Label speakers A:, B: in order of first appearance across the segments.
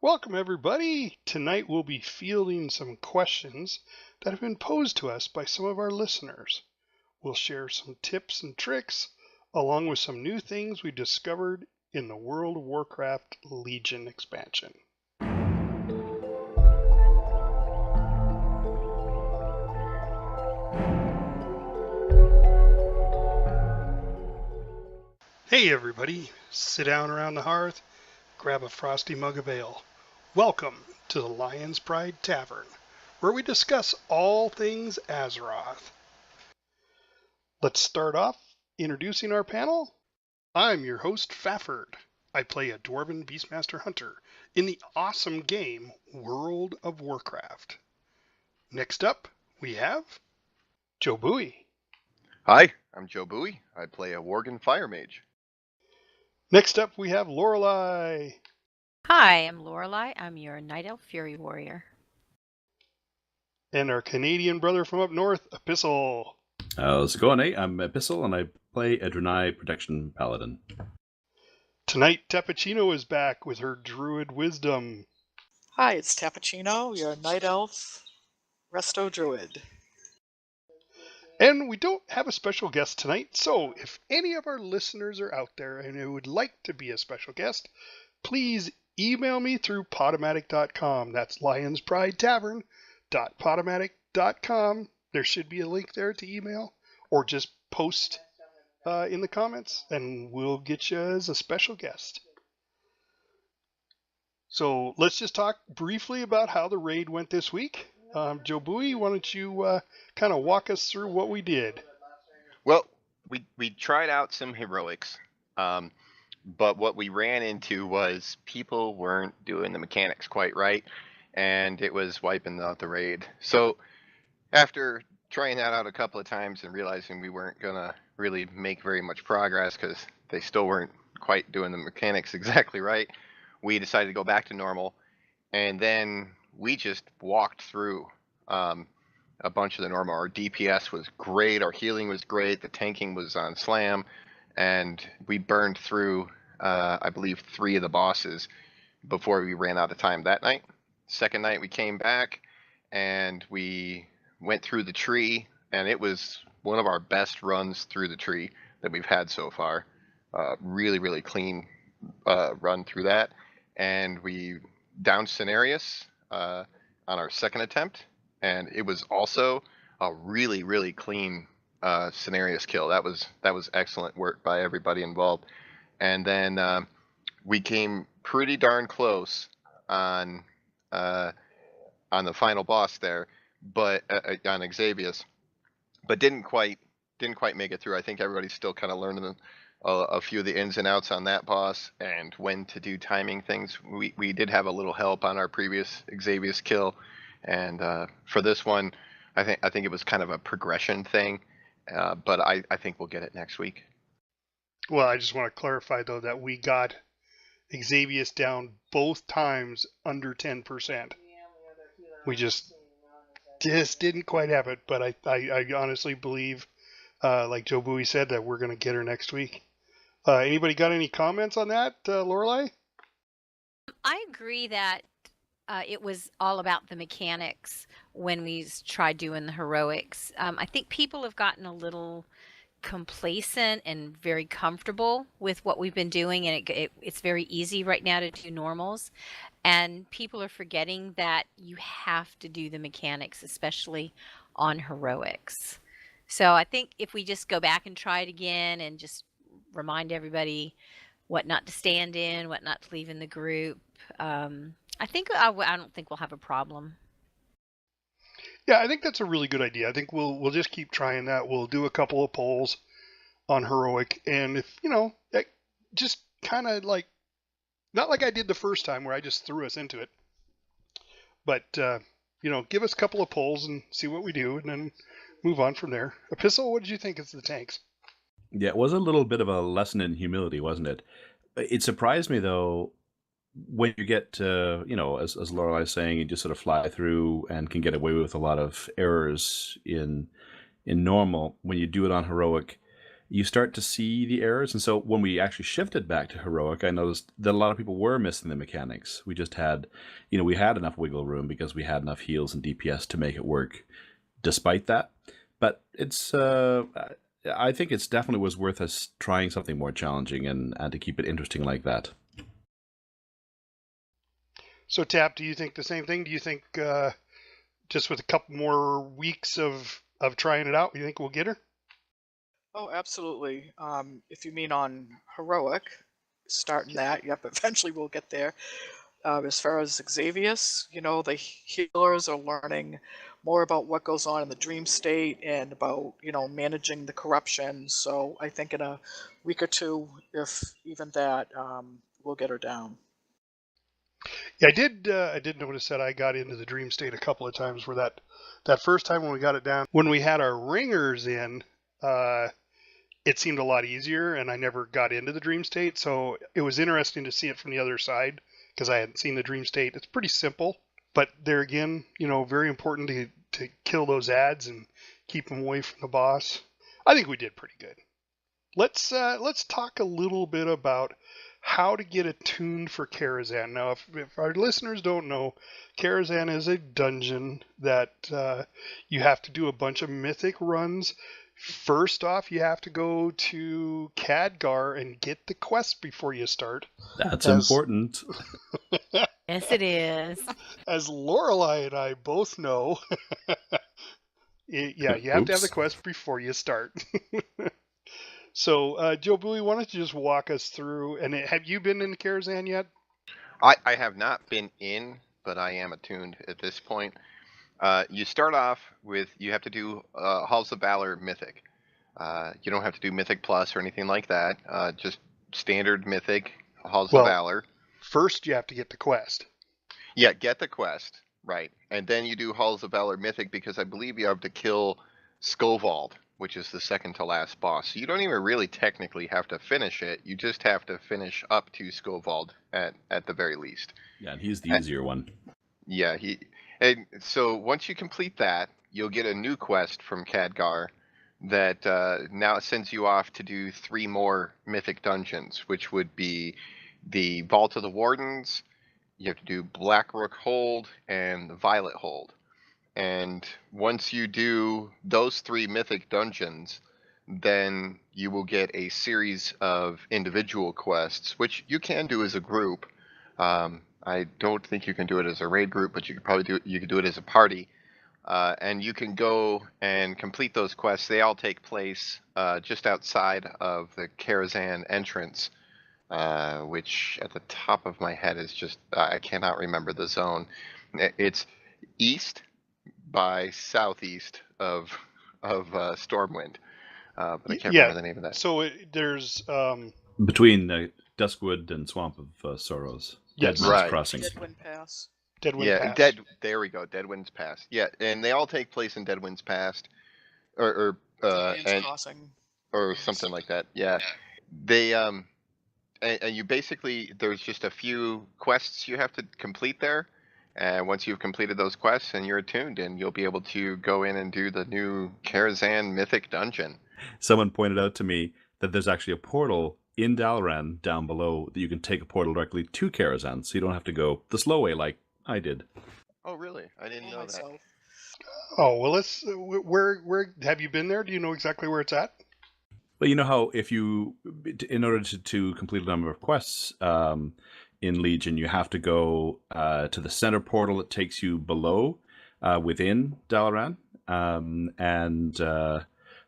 A: Welcome, everybody! Tonight we'll be fielding some questions that have been posed to us by some of our listeners. We'll share some tips and tricks, along with some new things we discovered in the World of Warcraft Legion expansion. Hey, everybody! Sit down around the hearth, grab a frosty mug of ale. Welcome to the Lion's Pride Tavern, where we discuss all things Azeroth. Let's start off introducing our panel. I'm your host, Fafford. I play a Dwarven Beastmaster Hunter in the awesome game World of Warcraft. Next up, we have Joe Bowie.
B: Hi, I'm Joe Bowie. I play a Worgen Fire Mage.
A: Next up, we have Lorelei.
C: Hi, I'm Lorelei. I'm your Night Elf Fury Warrior.
A: And our Canadian brother from up north, Epistle.
D: How's it going, eh? I'm Epistle, and I play a Draenei Protection Paladin.
A: Tonight, Tapachino is back with her Druid Wisdom.
E: Hi, it's Tapachino, your Night Elf Resto Druid.
A: And we don't have a special guest tonight, so if any of our listeners are out there and who would like to be a special guest, please email me through Podomatic.com. That's lionsprideTavern.podomatic.com. There should be a link there to email, or just post in the comments, and we'll get you as a special guest. So let's just talk briefly about how the raid went this week. Joe Bowie, why don't you kind of walk us through what we did?
B: Well, we tried out some heroics, but what we ran into was people weren't doing the mechanics quite right, and it was wiping out the raid. So after trying that out a couple of times and realizing we weren't going to really make very much progress because they still weren't quite doing the mechanics exactly right, we decided to go back to normal, and then we just walked through a bunch of the normal. Our DPS was great, our healing was great, the tanking was on slam, and we burned through, I believe, 3 of the bosses before we ran out of time that night. Second night we came back and we went through the tree, and it was one of our best runs through the tree that we've had so far. Really, really clean run through that, and we downed Cenarius on our second attempt, and it was also a really, really clean Cenarius kill. That was excellent work by everybody involved. And then we came pretty darn close on the final boss there, but on Xavius, but didn't quite make it through. I think everybody's still kind of learning a few of the ins and outs on that boss and when to do timing things. We did have a little help on our previous Xavius kill, and for this one, I think it was kind of a progression thing, but I think we'll get it next week.
A: Well, I just want to clarify, though, that we got Xavius down both times under 10%. We just didn't quite have it, but I honestly believe, like Joe Bowie said, that we're going to get her next week. Anybody got any comments on that, Lorelei?
C: I agree that it was all about the mechanics when we tried doing the heroics. I think people have gotten a little complacent and very comfortable with what we've been doing, and it's very easy right now to do normals, and people are forgetting that you have to do the mechanics, especially on heroics. So I think if we just go back and try it again and just remind everybody what not to stand in, what not to leave in the group, I don't think we'll have a problem.
A: Yeah, I think that's a really good idea. I think we'll just keep trying that. We'll do a couple of polls on heroic, and if just kind of like, not like I did the first time where I just threw us into it, but give us a couple of polls and see what we do, and then move on from there. Epistle, what did you think of the tanks?
D: Yeah, it was a little bit of a lesson in humility, wasn't it? It surprised me, though, when you get to, as Lorelei is saying, you just sort of fly through and can get away with a lot of errors in normal. When you do it on heroic, you start to see the errors. And so when we actually shifted back to heroic, I noticed that a lot of people were missing the mechanics. We just had, we had enough wiggle room because we had enough heals and DPS to make it work despite that. But it's, I think it's definitely was worth us trying something more challenging and to keep it interesting like that.
A: So, Tap, do you think the same thing? Do you think just with a couple more weeks of trying it out, you think we'll get her?
E: Oh, absolutely. If you mean on heroic, starting that, yep, eventually we'll get there. As far as Xavius, the healers are learning more about what goes on in the dream state and about, managing the corruption. So I think in a week or two, if even that, we'll get her down.
A: Yeah, I did notice that I got into the dream state a couple of times where that first time when we got it down, when we had our ringers in, it seemed a lot easier, and I never got into the dream state. So it was interesting to see it from the other side because I hadn't seen the dream state. It's pretty simple, but there again, very important to kill those ads and keep them away from the boss. I think we did pretty good. Let's talk a little bit about how to get attuned for Karazhan. Now, if our listeners don't know, Karazhan is a dungeon that you have to do a bunch of mythic runs. First off, you have to go to Khadgar and get the quest before you start.
D: That's important.
C: Yes, it is.
A: As Lorelai and I both know, yeah, you have to have the quest before you start. So, Joe Bowie, why don't you just walk us through, and have you been in Karazhan yet?
B: I have not been in, but I am attuned at this point. You start off with, you have to do Halls of Valor Mythic. You don't have to do Mythic Plus or anything like that. Just standard Mythic Halls of Valor.
A: First, you have to get the quest.
B: Yeah, get the quest, right. And then you do Halls of Valor Mythic because I believe you have to kill Skovald, which is the second to last boss. So you don't even really technically have to finish it. You just have to finish up to Skovald at the very least.
D: Yeah, and he's the easier one.
B: Yeah, and so once you complete that, you'll get a new quest from Khadgar that now sends you off to do 3 more mythic dungeons, which would be the Vault of the Wardens. You have to do Blackrook Hold and the Violet Hold. And once you do those 3 mythic dungeons, then you will get a series of individual quests, which you can do as a group. I don't think you can do it as a raid group, but you could do it as a party. And you can go and complete those quests. They all take place just outside of the Karazhan entrance, which at the top of my head is just, I cannot remember the zone. It's east by southeast of Stormwind, but I can't remember the name of that.
A: So there's
D: between Duskwood and Swamp of Sorrows.
A: Yes,
D: Deadwind's Crossing.
E: Deadwind Pass.
A: Deadwind Pass.
B: There we go. Deadwind's Pass. Yeah, and they all take place in Deadwind's Pass, or
E: Crossing,
B: or something like that. Yeah, they and you basically, there's just a few quests you have to complete there. And once you've completed those quests and you're attuned, and you'll be able to go in and do the new Karazhan Mythic Dungeon.
D: Someone pointed out to me that there's actually a portal in Dalaran down below that you can take a portal directly to Karazhan, so you don't have to go the slow way like I did.
B: Oh, really? I didn't know that.
A: Oh, well, where have you been there? Do you know exactly where it's at?
D: Well, you know how if you, in order to complete a number of quests in Legion, you have to go to the center portal that takes you below within Dalaran, and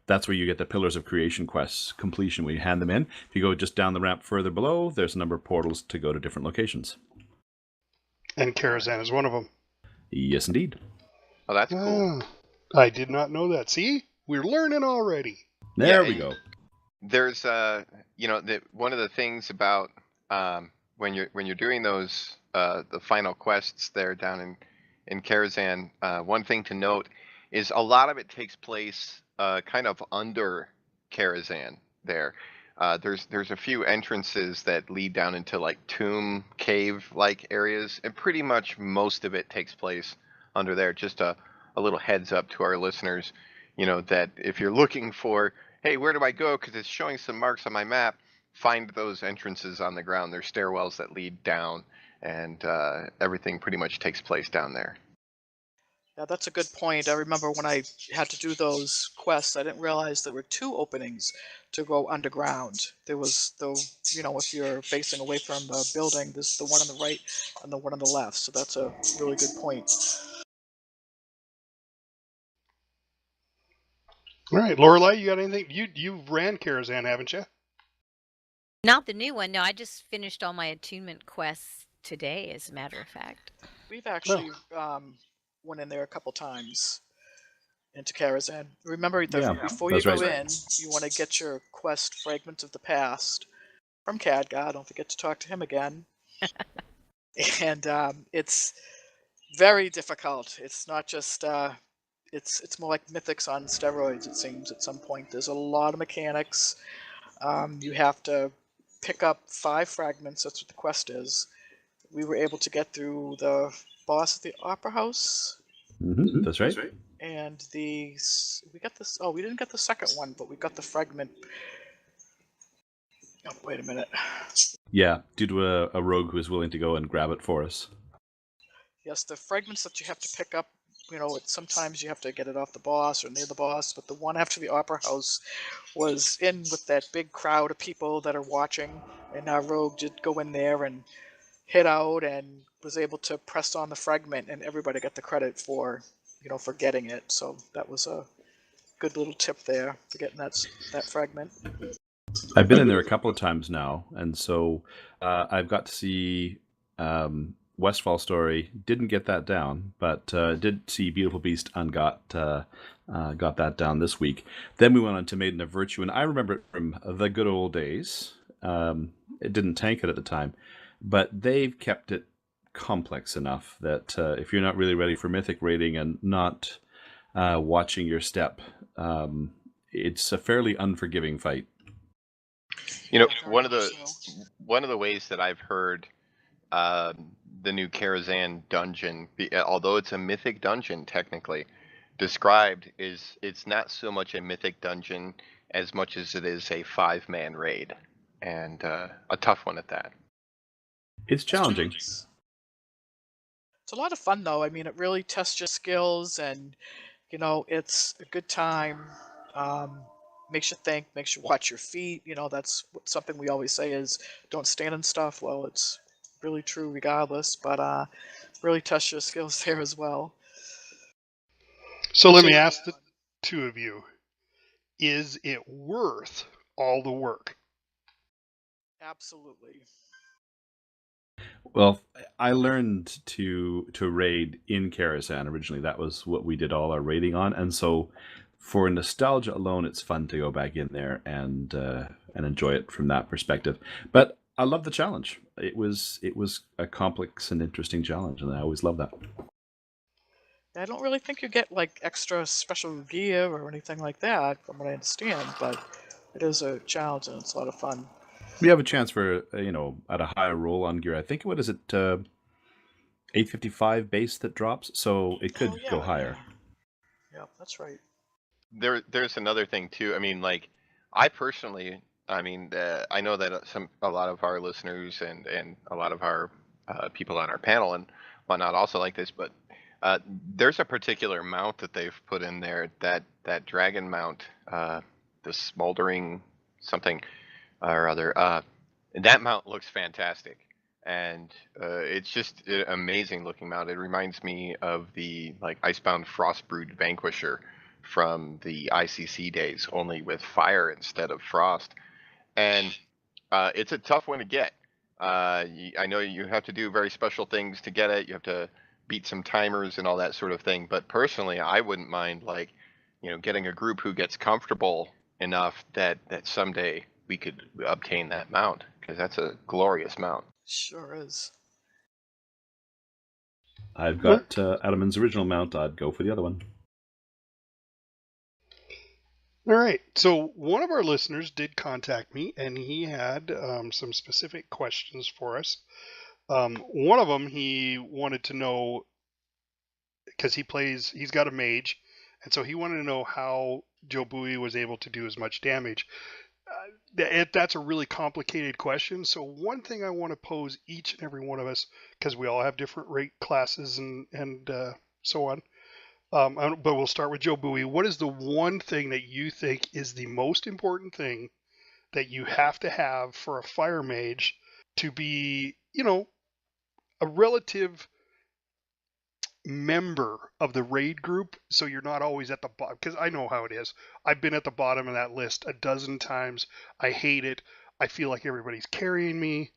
D: that's where you get the Pillars of Creation quests completion, where you hand them in. If you go just down the ramp further below, there's a number of portals to go to different locations.
A: And Karazhan is one of them.
D: Yes, indeed.
B: Oh, that's cool.
A: I did not know that. See? We're learning already.
D: There we go.
B: There's one of the things about when you're doing those the final quests there down in Karazhan, one thing to note is a lot of it takes place kind of under Karazhan there. There's a few entrances that lead down into like tomb cave like areas, and pretty much most of it takes place under there. Just a little heads up to our listeners, that if you're looking for hey, where do I go? Because it's showing some marks on my map. Find those entrances on the ground. They're stairwells that lead down, and everything pretty much takes place down there.
E: Yeah, that's a good point. I remember when I had to do those quests, I didn't realize there were 2 openings to go underground. There was if you're facing away from the building, there's the one on the right and the one on the left. So that's a really good point.
A: All right, Lorelei, you got anything? You've ran Karazhan, haven't you?
C: Not the new one. No, I just finished all my attunement quests today, as a matter of fact.
E: We've actually went in there a couple times into Karazhan. Remember, before you go in, you want to get your quest Fragment of the Past from Khadgar. Don't forget to talk to him again. And it's very difficult. It's not just it's more like Mythics on steroids. It seems at some point. There's a lot of mechanics. You have to pick up 5 fragments. That's what the quest is. We were able to get through the boss at the Opera House.
D: Mm-hmm. That's right.
E: And we got this. Oh, we didn't get the second one, but we got the fragment. Oh, wait a minute.
D: Yeah, due to a rogue who is willing to go and grab it for us.
E: Yes, the fragments that you have to pick up, sometimes you have to get it off the boss or near the boss, but the one after the Opera House was in with that big crowd of people that are watching, and our rogue did go in there and hit out and was able to press on the fragment, and everybody got the credit for getting it. So that was a good little tip there for getting that fragment.
D: I've been in there a couple of times now, and so I've got to see Westfall Story. Didn't get that down, but did see Beautiful Beast and got that down this week. Then we went on to Maiden of Virtue, and I remember it from the good old days. It didn't tank it at the time, but they've kept it complex enough that if you're not really ready for Mythic raiding and not watching your step, it's a fairly unforgiving fight.
B: One of the ways that I've heard the new Karazhan dungeon, although it's a mythic dungeon technically, described is it's not so much a mythic dungeon as much as it is a 5-man raid, and a tough one at that.
D: It's challenging.
E: It's a lot of fun, though. I mean, it really tests your skills, and it's a good time. Makes you think, makes you watch your feet. That's something we always say is don't stand in stuff. Well, it's really true regardless, but really test your skills there as well.
A: So let me ask the 2 of you, is it worth all the work?
E: Absolutely.
D: Well, I learned to raid in Karazhan originally. That was what we did all our raiding on, and so for nostalgia alone, it's fun to go back in there and enjoy it from that perspective. But I love the challenge. It was a complex and interesting challenge, and I always love that.
E: I don't really think you get like extra special gear or anything like that, from what I understand. But it is a challenge, and it's a lot of fun.
D: We have a chance for at a higher roll on gear. I think what is it, 855 base that drops, so it could go higher.
E: Yeah, that's right.
B: There's another thing too. I mean, like, I personally, I know that a lot of our listeners and a lot of our people on our panel and whatnot also like this, but there's a particular mount that they've put in there, that dragon mount, the smoldering something or other. That mount looks fantastic, and it's just an amazing looking mount. It reminds me of the Icebound Frostbrood Vanquisher from the ICC days, only with fire instead of frost. And it's a tough one to get. I know you have to do very special things to get it. You have to beat some timers and all that sort of thing. But personally, I wouldn't mind getting a group who gets comfortable enough that someday we could obtain that mount, because that's a glorious mount.
E: Sure is.
D: I've got Adamant's original mount. I'd go for the other one.
A: All right. So one of our listeners did contact me, and he had some specific questions for us. One of them, he wanted to know, because he's got a mage, and so he wanted to know how Joe Bowie was able to do as much damage? That's a really complicated question. So one thing I want to pose each and every one of us, because we all have different rate classes and so on. But we'll start with Joe Bowie. What is the one thing that you think is the most important thing that you have to have for a fire mage to be, a relative member of the raid group, so you're not always at the bottom? Because I know how it is. I've been at the bottom of that list a dozen times. I hate it. I feel like everybody's carrying me.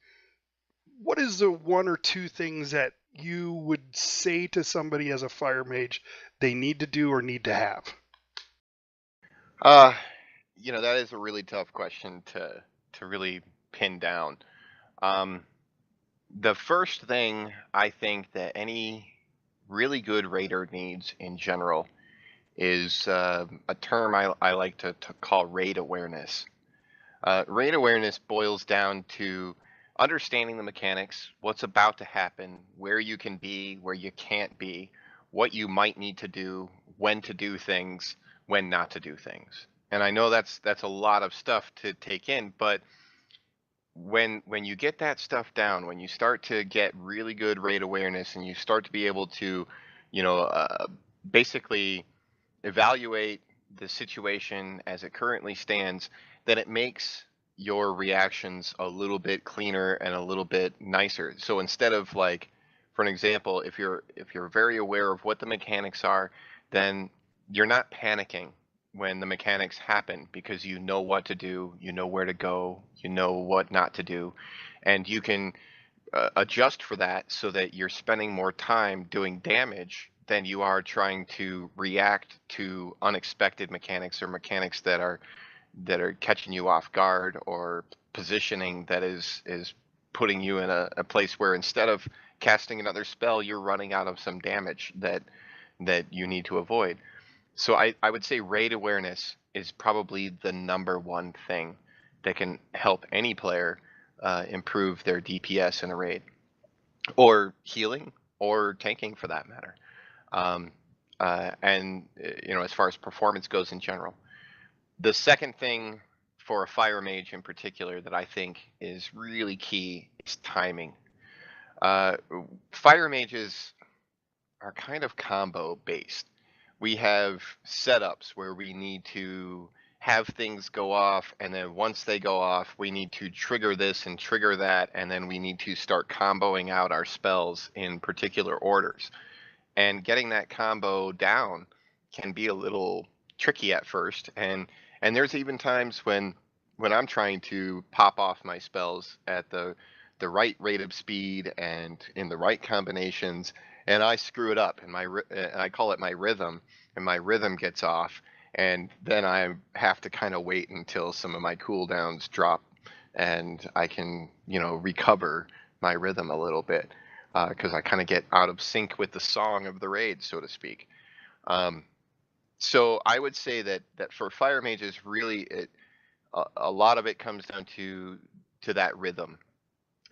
A: What is the one or two things that you would say to somebody as a fire mage they need to do or need to have?
B: That is a really tough question to really pin down. The first thing I think that any really good raider needs in general is a term I like to call raid awareness. Raid awareness boils down to understanding the mechanics, what's about to happen, where you can be, where you can't be, what you might need to do, when to do things, when not to do things. And I know that's a lot of stuff to take in, but when you get that stuff down, when you start to get really good raid awareness and you start to be able to, basically evaluate the situation as it currently stands, then it makes your reactions a little bit cleaner and a little bit nicer. So instead of, like, for an example, if you're very aware of what the mechanics are, then you're not panicking when the mechanics happen, because you know what to do, you know where to go, you know what not to do, and you can adjust for that so that you're spending more time doing damage than you are trying to react to unexpected mechanics or mechanics that are catching you off guard, or positioning that is putting you in a place where instead of casting another spell, you're running out of some damage that you need to avoid. So I would say raid awareness is probably the number one thing that can help any player improve their DPS in a raid, or healing, or tanking for that matter. And as far as performance goes in general. The second thing for a fire mage in particular that I think is really key is timing. Fire mages are kind of combo based. We have setups where we need to have things go off, and then once they go off, we need to trigger this and trigger that, and then we need to start comboing out our spells in particular orders. And getting that combo down can be a little tricky at first, and there's even times when I'm trying to pop off my spells at the right rate of speed and in the right combinations, and I screw it up, and I call it my rhythm, and my rhythm gets off, and then I have to kind of wait until some of my cooldowns drop, and I can recover my rhythm a little bit, because I kind of get out of sync with the song of the raid, so to speak. So I would say that for fire mages, really, a lot of it comes down to that rhythm,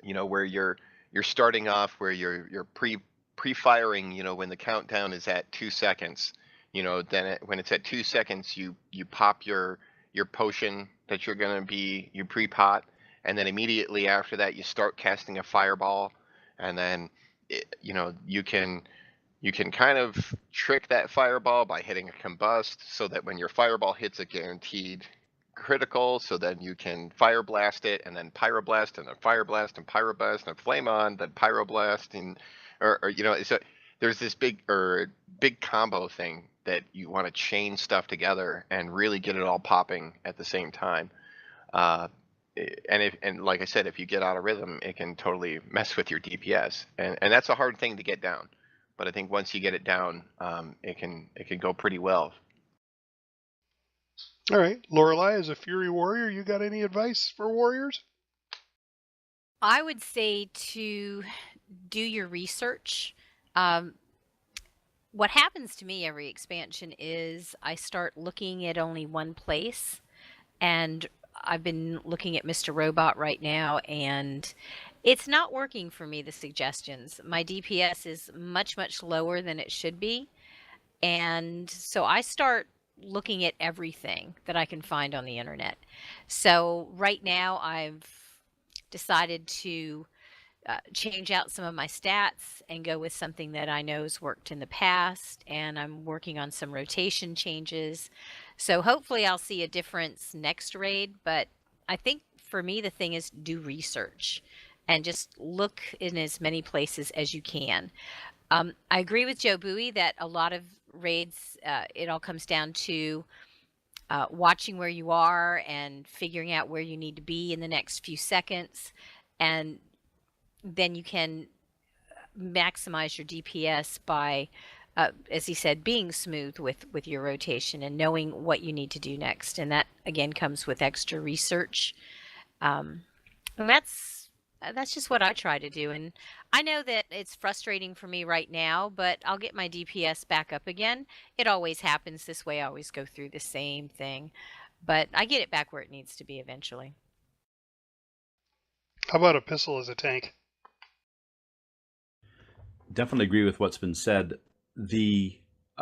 B: where you're starting off, where you're pre-firing, when the countdown is at 2 seconds, then when it's at 2 seconds, you pop your potion that you're going to be, you pre-pot, and then immediately after that, you start casting a fireball, and then you can kind of trick that fireball by hitting a combust, so that when your fireball hits a guaranteed critical, so then you can fire blast it, and then pyroblast, and then fire blast, and pyroblast, and flame on, then pyroblast, and so there's this big combo thing that you want to chain stuff together and really get it all popping at the same time. And like I said, if you get out of rhythm, it can totally mess with your DPS, and that's a hard thing to get down. But I think once you get it down, it can go pretty well.
A: All right, Lorelei, as a Fury Warrior, you got any advice for warriors?
C: I would say to do your research. What happens to me every expansion is I start looking at only one place, and I've been looking at Mr. Robot right now, and it's not working for me, the suggestions. My DPS is much, much lower than it should be. And so I start looking at everything that I can find on the internet. So right now I've decided to change out some of my stats and go with something that I know's worked in the past. And I'm working on some rotation changes. So hopefully I'll see a difference next raid. But I think for me, the thing is do research and just look in as many places as you can. I agree with Joe Bowie that a lot of raids, it all comes down to watching where you are and figuring out where you need to be in the next few seconds. And then you can maximize your DPS by, as he said, being smooth with your rotation and knowing what you need to do next. And that again comes with extra research. And that's just what I try to do. And I know that it's frustrating for me right now, but I'll get my DPS back up again. It always happens this way. I always go through the same thing, but I get it back where it needs to be eventually.
A: How about a pistol as a tank?
D: Definitely agree with what's been said. The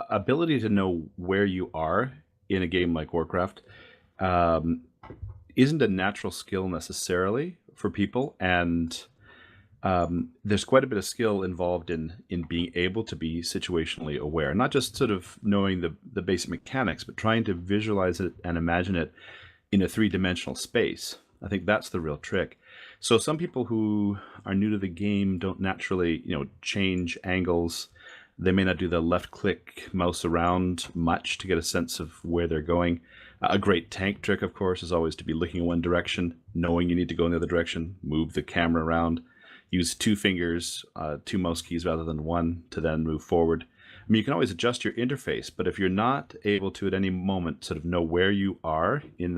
D: ability to know where you are in a game like Warcraft isn't a natural skill necessarily for people, and there's quite a bit of skill involved in being able to be situationally aware, not just sort of knowing the basic mechanics, but trying to visualize it and imagine it in a three-dimensional space. I think that's the real trick. So some people who are new to the game don't naturally, change angles. They may not do the left click mouse around much to get a sense of where they're going. A great tank trick, of course, is always to be looking in one direction, knowing you need to go in the other direction, move the camera around, use two fingers, two mouse keys rather than one to then move forward. I mean, you can always adjust your interface, but if you're not able to at any moment sort of know where you are in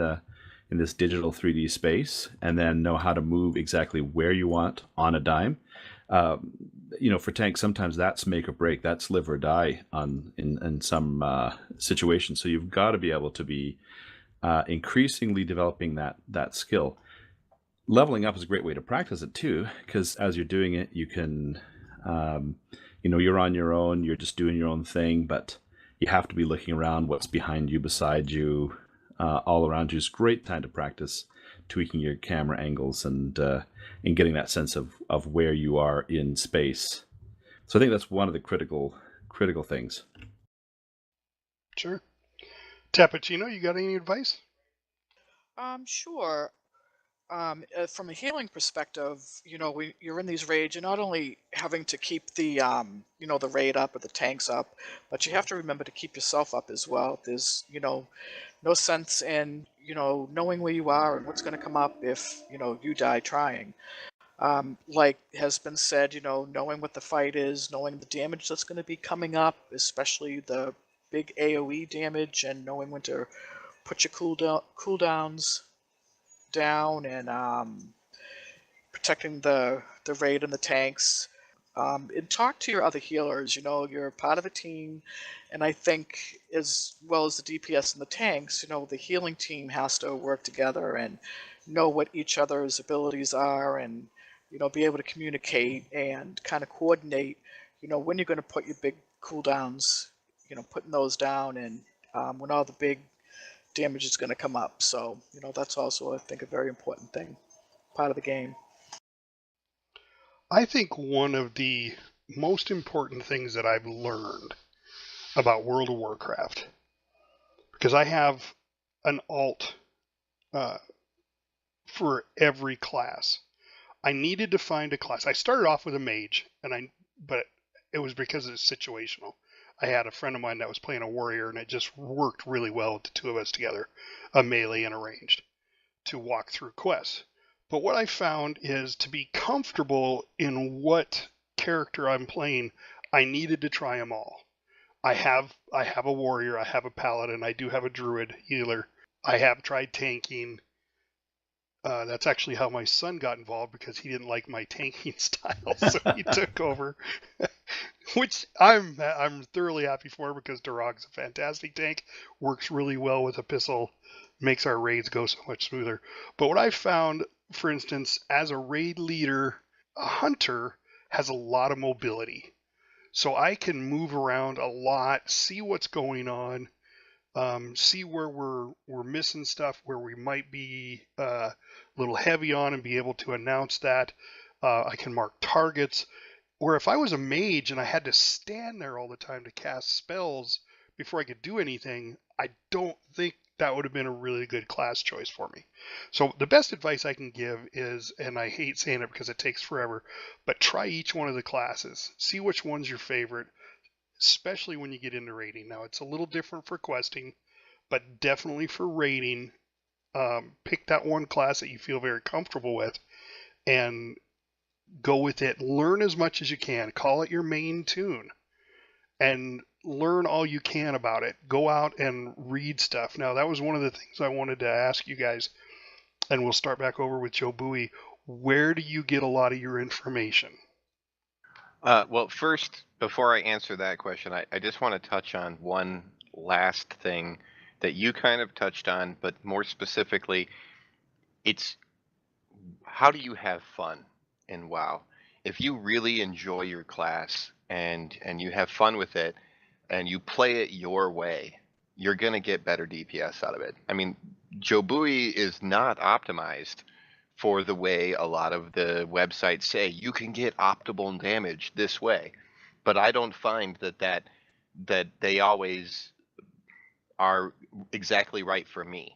D: this digital 3D space and then know how to move exactly where you want on a dime, for tanks, sometimes that's make or break. That's live or die in some situations. So you've got to be able to be increasingly developing that skill. Leveling up is a great way to practice it too, because as you're doing it, you can, you're on your own, you're just doing your own thing, but you have to be looking around what's behind you, beside you, all around you. It's a great time to practice tweaking your camera angles and getting that sense of where you are in space. So I think that's one of the critical things.
A: Sure. Tappuccino, you got any advice?
E: Sure. From a healing perspective, you're in these raids. You're not only having to keep the the raid up or the tanks up, but you have to remember to keep yourself up as well. There's no sense in knowing where you are and what's going to come up if you die trying. Like has been said, knowing what the fight is, knowing the damage that's going to be coming up, especially the big AoE damage, and knowing when to put your cooldowns down, and protecting the raid and the tanks. And talk to your other healers. You're part of a team, and I think as well as the DPS and the tanks, the healing team has to work together and know what each other's abilities are, and be able to communicate and kind of coordinate. When you're going to put your big cooldowns, putting those down, and when all the big damage is going to come up. So that's also, I think, a very important thing, part of the game.
A: I think one of the most important things that I've learned about World of Warcraft, because I have an alt for every class. I needed to find a class. I started off with a mage, but it was because it's situational. I had a friend of mine that was playing a warrior, and it just worked really well with the two of us together, a melee and a ranged, to walk through quests. But what I found is to be comfortable in what character I'm playing, I needed to try them all. I have a warrior, I have a paladin, I do have a druid healer. I have tried tanking. That's actually how my son got involved, because he didn't like my tanking style, so he took over, which I'm thoroughly happy for, because Durog's a fantastic tank, works really well with a pistol, makes our raids go so much smoother. But what I found, for instance, as a raid leader, a hunter has a lot of mobility. So I can move around a lot, see what's going on, See where we're missing stuff, where we might be a little heavy on, and be able to announce that. I can mark targets. Where if I was a mage and I had to stand there all the time to cast spells before I could do anything, I don't think that would have been a really good class choice for me. So the best advice I can give is, and I hate saying it because it takes forever, but try each one of the classes. See which one's your favorite, especially when you get into raiding. Now it's a little different for questing, but definitely for raiding, pick that one class that you feel very comfortable with and go with it. Learn as much as you can. Call it your main tune and learn all you can about it. Go out and read stuff. Now, that was one of the things I wanted to ask you guys, and we'll start back over with Joe Bowie. Where do you get a lot of your information?
B: Well, first, before I answer that question, I just want to touch on one last thing that you kind of touched on, but more specifically, it's how do you have fun in WoW? If you really enjoy your class and you have fun with it and you play it your way, you're gonna get better DPS out of it. I mean, Joe Bowie is not optimized for the way a lot of the websites say you can get optimal damage this way, but I don't find that they always are exactly right for me.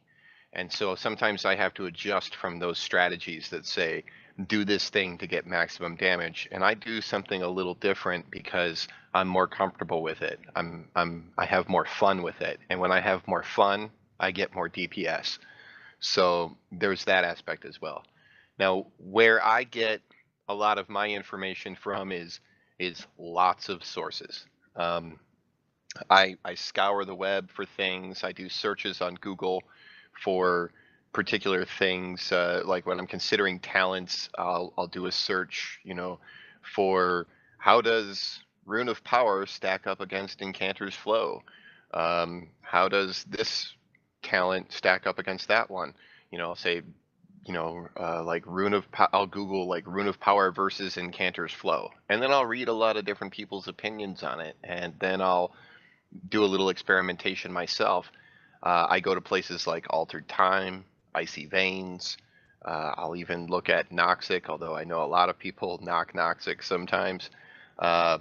B: And so sometimes I have to adjust from those strategies that say, do this thing to get maximum damage. And I do something a little different because I'm more comfortable with it. I have more fun with it. And when I have more fun, I get more DPS. So there's that aspect as well. Now, where I get a lot of my information from is lots of sources. I scour the web for things. I do searches on Google for particular things. Like when I'm considering talents, I'll do a search, for how does Rune of Power stack up against Incanter's Flow? How does this talent stack up against that one? I'll say, like I'll Google like Rune of Power versus Incanter's Flow, and then I'll read a lot of different people's opinions on it, and then I'll do a little experimentation myself. I go to places like Altered Time, Icy Veins. I'll even look at Noxic, although I know a lot of people knock Noxic sometimes. Uh,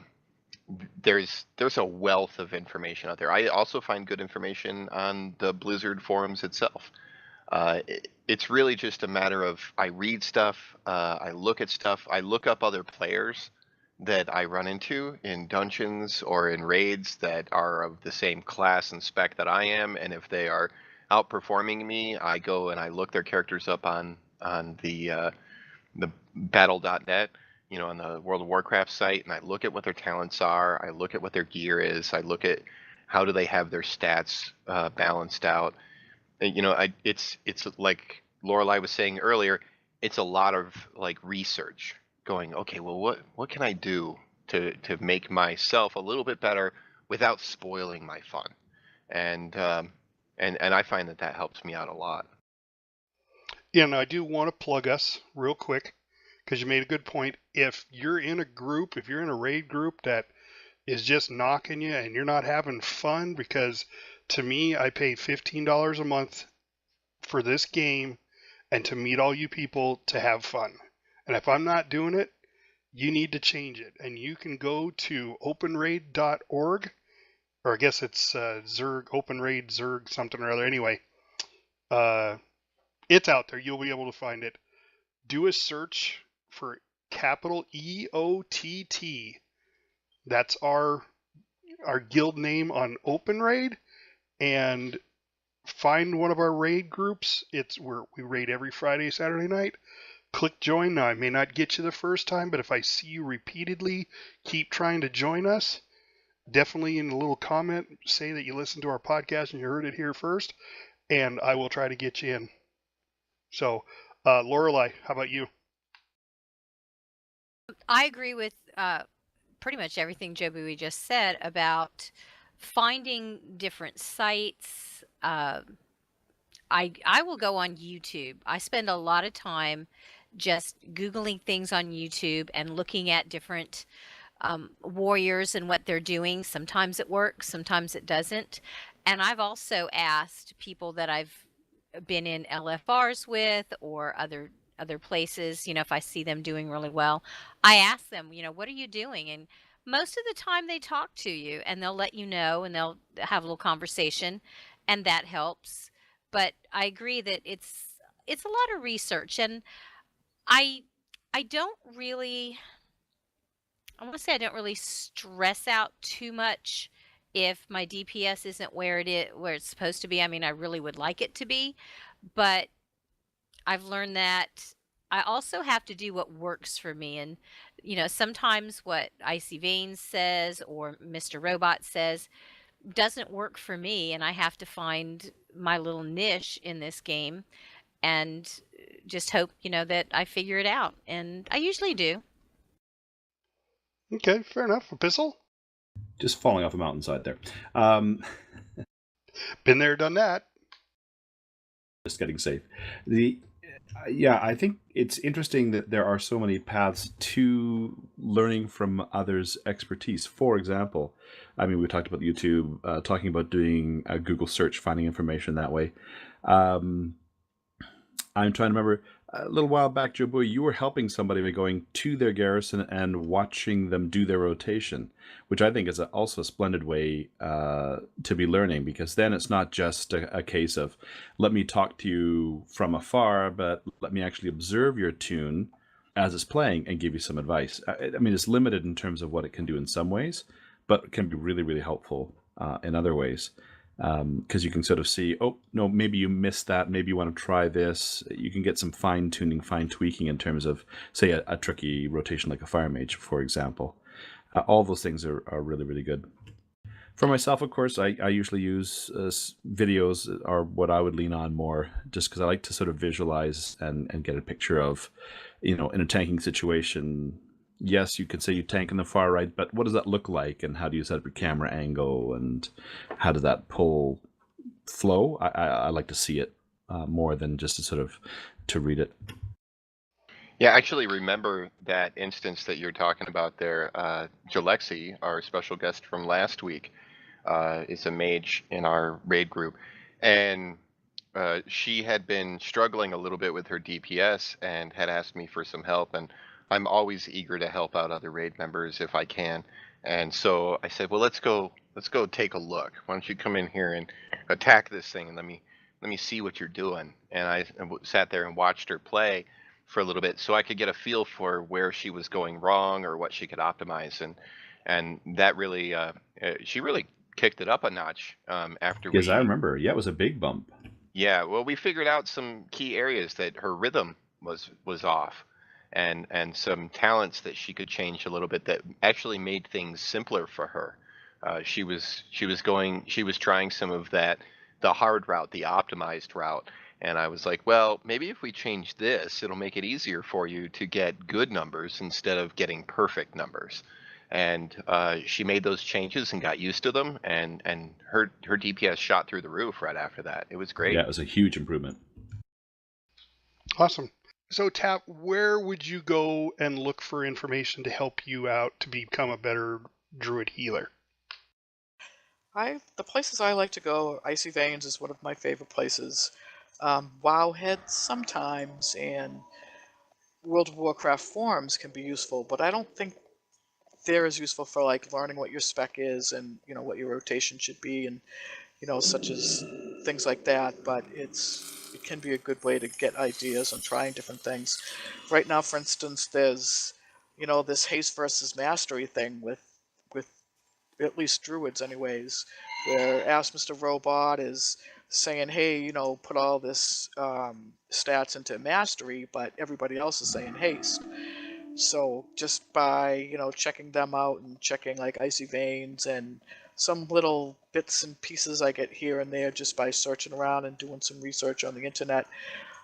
B: there's a wealth of information out there. I also find good information on the Blizzard forums itself. It's really just a matter of I read stuff, I look at stuff, I look up other players that I run into in dungeons or in raids that are of the same class and spec that I am, and if they are outperforming me, I go and I look their characters up on the battle.net, on the World of Warcraft site, and I look at what their talents are, I look at what their gear is, I look at how do they have their stats balanced out. It's like Lorelai was saying earlier, it's a lot of like research going, okay, well, what can I do to make myself a little bit better without spoiling my fun? And I find that helps me out a lot.
A: Yeah, and I do want to plug us real quick because you made a good point. If you're in a group, if you're in a raid group that is just knocking you and you're not having fun, because to me, I pay $15 a month for this game and to meet all you people to have fun. And if I'm not doing it, you need to change it. And you can go to openraid.org, or I guess it's Zerg, OpenRaid, Zerg, something or other. Anyway, it's out there. You'll be able to find it. Do a search for capital EOTT. That's our guild name on OpenRaid, and find one of our raid groups. It's where we raid every Friday, Saturday night. Click join. Now, I may not get you the first time, but if I see you repeatedly keep trying to join us, definitely in a little comment, say that you listened to our podcast and you heard it here first, and I will try to get you in. So, Lorelai, how about you?
C: I agree with pretty much everything Joe Bowie just said about finding different sites. I will go on YouTube. I spend a lot of time just Googling things on YouTube and looking at different warriors and what they're doing. Sometimes it works, sometimes it doesn't. And I've also asked people that I've been in LFRs with or other places, if I see them doing really well, I ask them, what are you doing? And most of the time they talk to you and they'll let you know and they'll have a little conversation and that helps. But I agree that it's a lot of research and I I don't really I want to say I don't really stress out too much if my DPS isn't where it's supposed to be. I mean, I really would like it to be, but I've learned that I also have to do what works for me. And, sometimes what Icy Veins says or Mr. Robot says doesn't work for me. And I have to find my little niche in this game and just hope, that I figure it out. And I usually do.
A: Okay, fair enough. Epistle?
D: Just falling off a mountainside there. Um,
A: Been there, done that.
D: just getting safe. Yeah, I think it's interesting that there are so many paths to learning from others' expertise. For example, I mean, we talked about YouTube, talking about doing a Google search, finding information that way. Um, I'm trying to remember a little while back, Joe Boy, you were helping somebody by going to their garrison and watching them do their rotation, which I think is also a splendid way to be learning, because then it's not just a case of let me talk to you from afar, but let me actually observe your tune as it's playing and give you some advice. I mean, it's limited in terms of what it can do in some ways, but it can be really, really helpful in other ways. Because you can sort of see, oh, no, maybe you missed that. Maybe you want to try this. You can get some fine-tuning, fine-tweaking in terms of, say, a tricky rotation like a Fire Mage, for example. All those things are really, really good. For myself, of course, I usually use videos are what I would lean on more, just because I like to sort of visualize and get a picture of, in a tanking situation. Yes, you could say you tank in the far right, but what does that look like, and how do you set up your camera angle, and how does that pull flow? I like to see it more than just to sort of to read it.
B: Yeah, I actually remember that instance that you're talking about there. Jalexi, our special guest from last week, is a mage in our raid group, and she had been struggling a little bit with her DPS and had asked me for some help. And I'm always eager to help out other raid members if I can. And so I said, well, let's go take a look. Why don't you come in here and attack this thing and let me see what you're doing. And I sat there and watched her play for a little bit so I could get a feel for where she was going wrong or what she could optimize. And that really, she really kicked it up a notch after
D: Because I
B: we.
D: remember, yeah, it was a big bump.
B: Yeah, well, we figured out some key areas that her rhythm was off, and some talents that she could change a little bit that actually made things simpler for her. She was trying some of that, the hard route, the optimized route, and I was like, well, maybe if we change this, it'll make it easier for you to get good numbers instead of getting perfect numbers. And she made those changes and got used to them, and her DPS shot through the roof right after that. It was great.
D: Yeah, it was a huge improvement.
A: Awesome. So, Tap, where would you go and look for information to help you out to become a better druid healer?
E: The places I like to go, Icy Veins is one of my favorite places. Wowhead sometimes, and World of Warcraft forums can be useful, but I don't think they're as useful for like learning what your spec is and what your rotation should be, and such as things like that. But it can be a good way to get ideas on trying different things. Right now, for instance, there's this haste versus mastery thing with at least druids anyways, where Ask Mr. Robot is saying, hey, put all this stats into mastery, but everybody else is saying haste. So just by checking them out and checking like Icy Veins and some little bits and pieces I get here and there just by searching around and doing some research on the internet,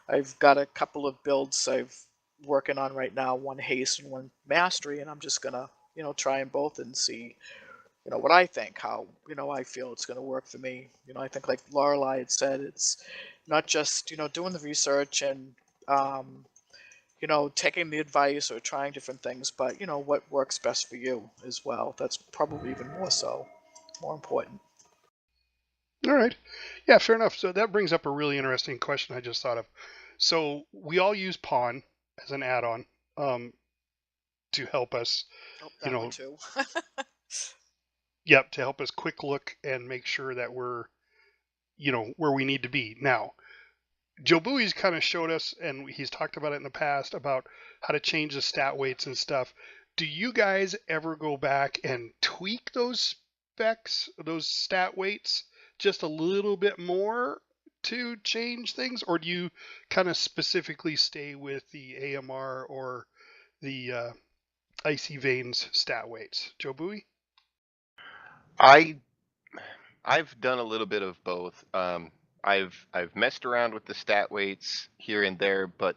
E: I've got a couple of builds I've working on right now, one haste and one mastery, and I'm just gonna try them both and see what I think, how I feel it's going to work for me. I think like Lorelei had said, it's not just doing the research and taking the advice or trying different things, but what works best for you as well. That's probably even more important.
A: All right. Yeah, fair enough. So that brings up a really interesting question I just thought of. So we all use Pawn as an add-on to help us,
E: Oh,
A: you
E: that one
A: know,
E: too.
A: to help us quick look and make sure that we're, where we need to be. Now, Joe Bowie's kind of showed us, and he's talked about it in the past, about how to change the stat weights and stuff. Do you guys ever go back and tweak those specs, those stat weights, just a little bit more to change things? Or do you kind of specifically stay with the AMR or the Icy Veins stat weights? Joe Bowie?
B: I I've done a little bit of both. I've messed around with the stat weights here and there, but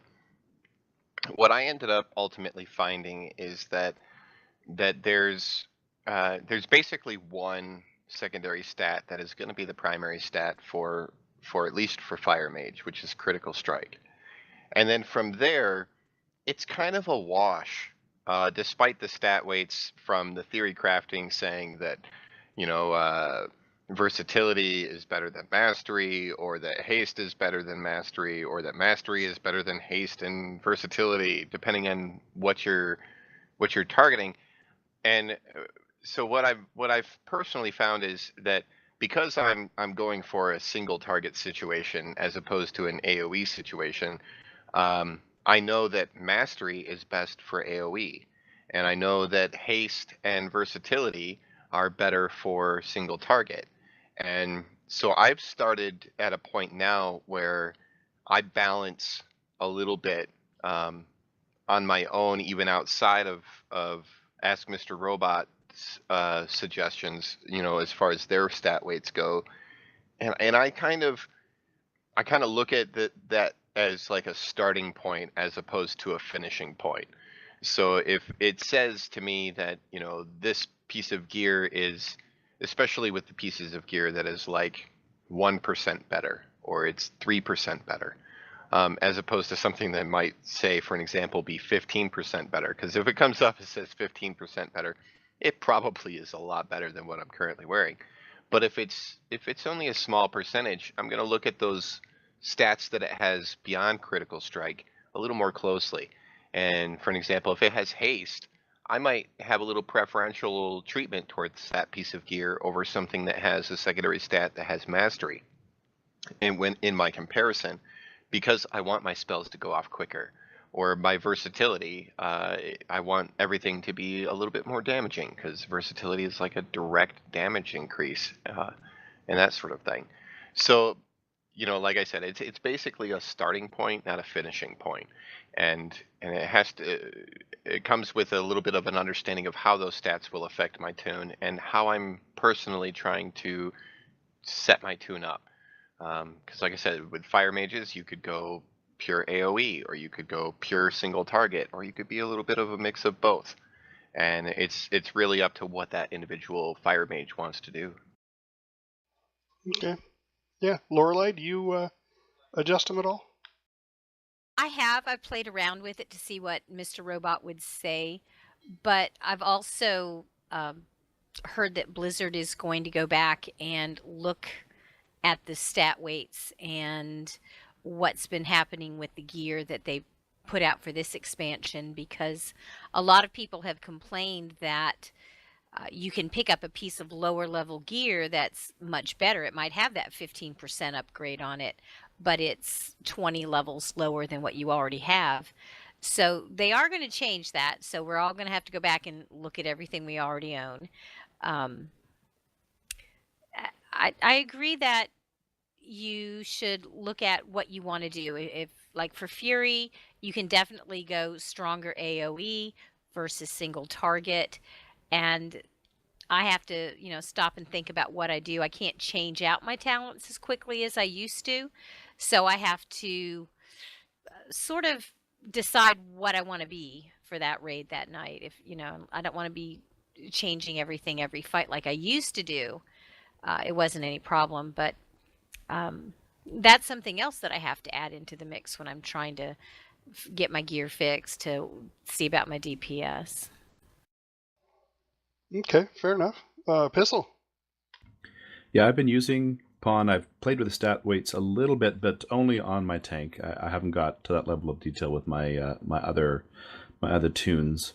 B: what I ended up ultimately finding is that there's basically one secondary stat that is going to be the primary stat for at least for Fire Mage, which is critical strike. And then from there, it's kind of a wash, despite the stat weights from the theory crafting saying that, you know, versatility is better than mastery, or that haste is better than mastery, or that mastery is better than haste and versatility, depending on what you're targeting. And so what I've personally found is that because I'm going for a single target situation as opposed to an AOE situation, I know that mastery is best for AOE, and I know that haste and versatility are better for single target. And so I've started at a point now where I balance a little bit um, on my own, even outside of Ask Mr. Robot's suggestions, as far as their stat weights go. And I kind of look at that as like a starting point as opposed to a finishing point. So if it says to me that, this piece of gear is, especially with the pieces of gear that is like 1% better, or it's 3% better, as opposed to something that might say, for an example, be 15% better. Because if it comes up and says 15% better, it probably is a lot better than what I'm currently wearing. But if it's only a small percentage, I'm going to look at those stats that it has beyond critical strike a little more closely. And for an example, if it has haste, I might have a little preferential treatment towards that piece of gear over something that has a secondary stat that has mastery. And when in my comparison, because I want my spells to go off quicker, or my versatility, I want everything to be a little bit more damaging because versatility is like a direct damage increase, and that sort of thing. So, like I said, it's basically a starting point, not a finishing point, and it comes with a little bit of an understanding of how those stats will affect my tune and how I'm personally trying to set my tune up. Because, like I said, with fire mages, you could go pure AOE, or you could go pure single target, or you could be a little bit of a mix of both. And it's really up to what that individual fire mage wants to do.
A: Okay. Yeah. Lorelei, do you adjust them at all?
C: I've played around with it to see what Mr. Robot would say, but I've also heard that Blizzard is going to go back and look at the stat weights and what's been happening with the gear that they put out for this expansion, because a lot of people have complained that you can pick up a piece of lower level gear that's much better. It might have that 15% upgrade on it, but it's 20 levels lower than what you already have. So they are going to change that. So we're all going to have to go back and look at everything we already own. Um, I agree that you should look at what you want to do. If, like for Fury, you can definitely go stronger AoE versus single target. And I have to, stop and think about what I do. I can't change out my talents as quickly as I used to. So I have to sort of decide what I want to be for that raid that night. If, I don't want to be changing everything every fight like I used to do. It wasn't any problem, but that's something else that I have to add into the mix when I'm trying to get my gear fixed to see about my DPS.
A: Okay, fair enough. Pistol.
D: Yeah, I've been using Pawn, I've played with the stat weights a little bit, but only on my tank. I haven't got to that level of detail with my my other tunes.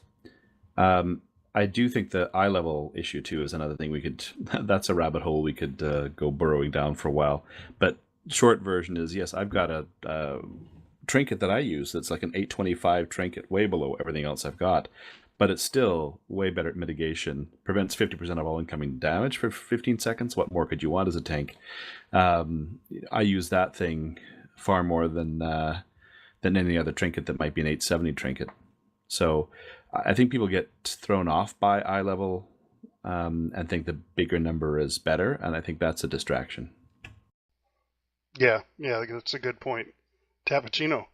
D: I do think the eye level issue too is another thing we could. That's a rabbit hole we could go burrowing down for a while. But short version is yes, I've got a trinket that I use that's like an 825 trinket, way below everything else I've got. But it's still way better at mitigation. Prevents 50% of all incoming damage for 15 seconds. What more could you want as a tank? I use that thing far more than any other trinket that might be an 870 trinket. So I think people get thrown off by eye level and think the bigger number is better, and I think that's a distraction.
A: Yeah, that's a good point. Tappuccino.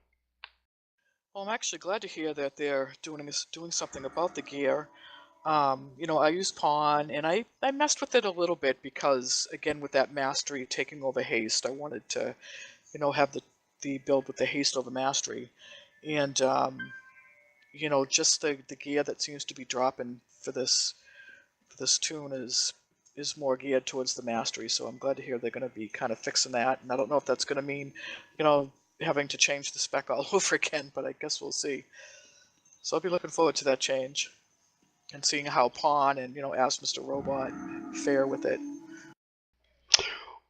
E: Well, I'm actually glad to hear that they're doing something about the gear. I use Pawn, and I messed with it a little bit because, again, with that mastery taking over haste, I wanted to, have the build with the haste over mastery. And, just the gear that seems to be dropping for this tune is more geared towards the mastery. So I'm glad to hear they're going to be kind of fixing that. And I don't know if that's going to mean, having to change the spec all over again, but I guess we'll see. So I'll be looking forward to that change and seeing how Pawn and, Ask Mr. Robot fare with it.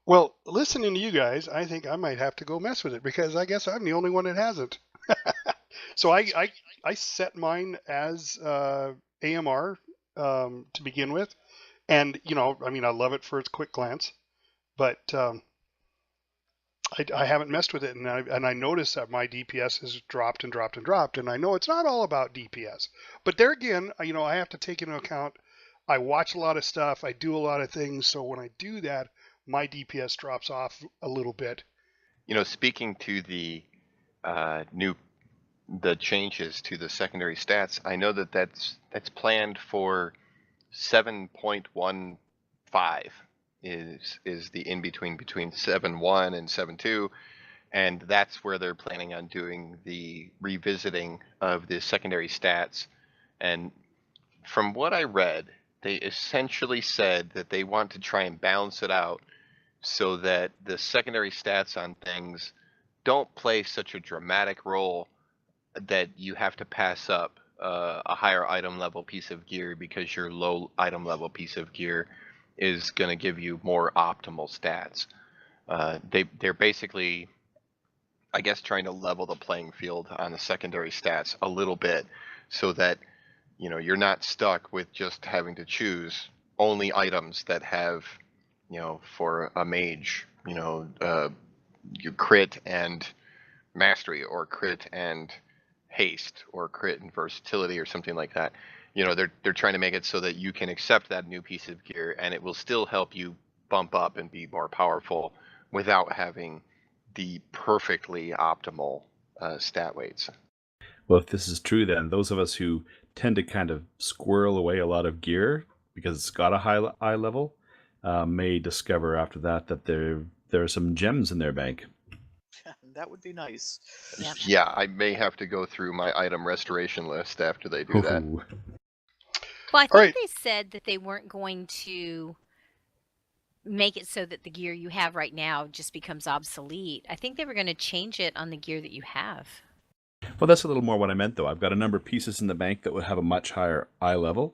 A: Well, listening to you guys, I think I might have to go mess with it because I guess I'm the only one that hasn't. So I set mine as AMR to begin with, and I love it for its quick glance, but I haven't messed with it, and I noticed that my DPS has dropped and dropped and dropped, and I know it's not all about DPS, but there again, I have to take into account I watch a lot of stuff, I do a lot of things, so when I do that, my DPS drops off a little bit.
B: Speaking to the the changes to the secondary stats, I know that's planned for 7.15 is the in between 7.1 and 7.2, and that's where they're planning on doing the revisiting of the secondary stats. And from what I read, they essentially said that they want to try and balance it out so that the secondary stats on things don't play such a dramatic role that you have to pass up a higher item level piece of gear because your low item level piece of gear is going to give you more optimal stats. They're basically, I guess, trying to level the playing field on the secondary stats a little bit so that you're not stuck with just having to choose only items that have, for a mage, your crit and mastery, or crit and haste, or crit and versatility, or something like that. They're trying to make it so that you can accept that new piece of gear and it will still help you bump up and be more powerful without having the perfectly optimal stat weights.
D: Well, if this is true, then those of us who tend to kind of squirrel away a lot of gear because it's got a high eye level may discover after that there are some gems in their bank.
E: That would be nice.
C: Yep.
B: Yeah, I may have to go through my item restoration list after they do that.
D: Ooh.
C: Well, I think
A: right.
C: they said that they weren't going to make it so that the gear you have right now just becomes obsolete. I think they were going to change it on the gear that you have.
D: Well, that's a little more what I meant, though. I've got a number of pieces in the bank that would have a much higher eye level,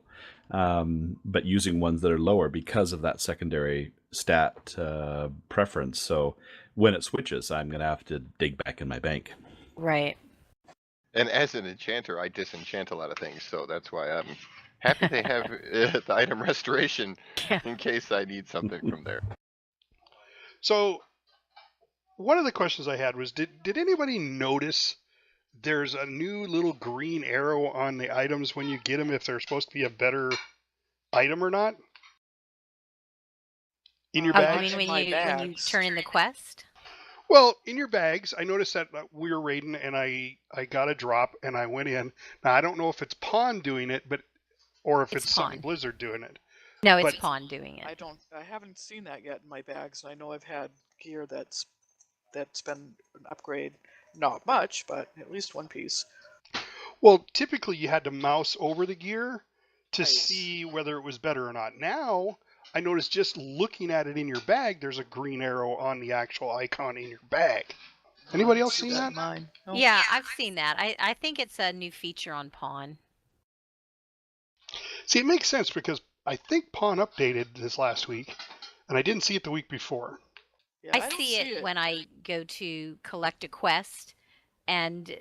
D: but using ones that are lower because of that secondary stat preference. So when it switches, I'm going to have to dig back in my bank.
C: Right.
B: And as an enchanter, I disenchant a lot of things, so that's why I'm happy they have the item restoration in case I need something from there.
A: So one of the questions I had was, did anybody notice there's a new little green arrow on the items when you get them, if they're supposed to be a better item or not? In your
C: Oh,
A: bags?
C: you mean
E: My
C: when you
E: bags.
C: turn in the quest?
A: Well, in your bags, I noticed that we were raiding and I got a drop and I went in. Now, I don't know if it's Pawn doing it, or if it's something
C: Pawn.
A: Blizzard doing it.
C: No, it's
A: But-
C: Pawn doing it.
E: I haven't seen that yet in my bags. I know I've had gear that's been an upgrade, not much, but at least one piece.
A: Well, typically you had to mouse over the gear to
E: Nice.
A: see whether it was better or not. Now, I noticed just looking at it in your bag, there's a green arrow on the actual icon in your bag. Anybody
E: I
A: else
E: see
A: seen that?
E: in mine. Nope.
C: Yeah, I've seen that. I think it's a new feature on Pawn.
A: See, it makes sense because I think Pawn updated this last week, and I didn't see it the week before.
E: Yeah,
C: I
E: don't
C: see it when I go to collect a quest, and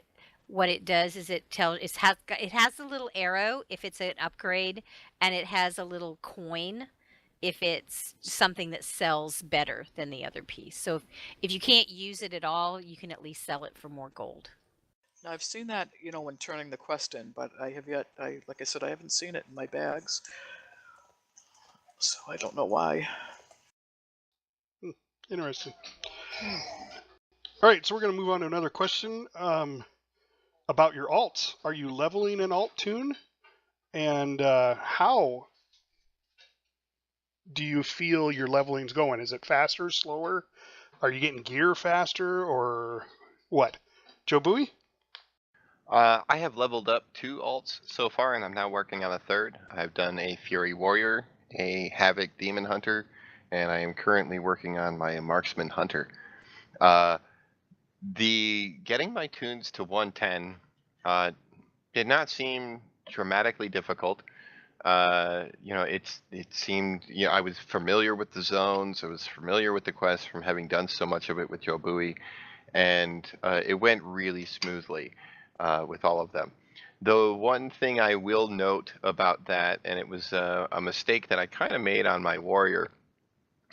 C: what it does is it has a little arrow if it's an upgrade, and it has a little coin if it's something that sells better than the other piece. So if you can't use it at all, you can at least sell it for more gold.
E: Now, I've seen that, when turning the quest in, but I have yet, like I said, I haven't seen it in my bags. So I don't know why.
A: Interesting. All right, so we're going to move on to another question about your alts. Are you leveling an alt tune? And how do you feel your leveling's going? Is it faster, slower? Are you getting gear faster, or what? Joe Bowie?
B: I have leveled up 2 alts so far, and I'm now working on a third. I've done a Fury Warrior, a Havoc Demon Hunter, and I am currently working on my Marksman Hunter. The getting my tunes to 110 did not seem dramatically difficult. It seemed, I was familiar with the zones. I was familiar with the quests from having done so much of it with Joe Bowie, and it went really smoothly with all of them. The one thing I will note about that, and it was a mistake that I kind of made on my warrior,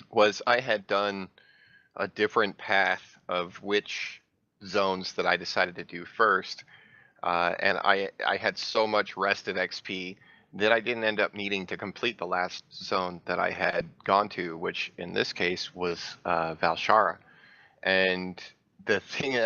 B: was I had done a different path of which zones that I decided to do first, and I had so much rested XP that I didn't end up needing to complete the last zone that I had gone to, which in this case was Valshara. And the thing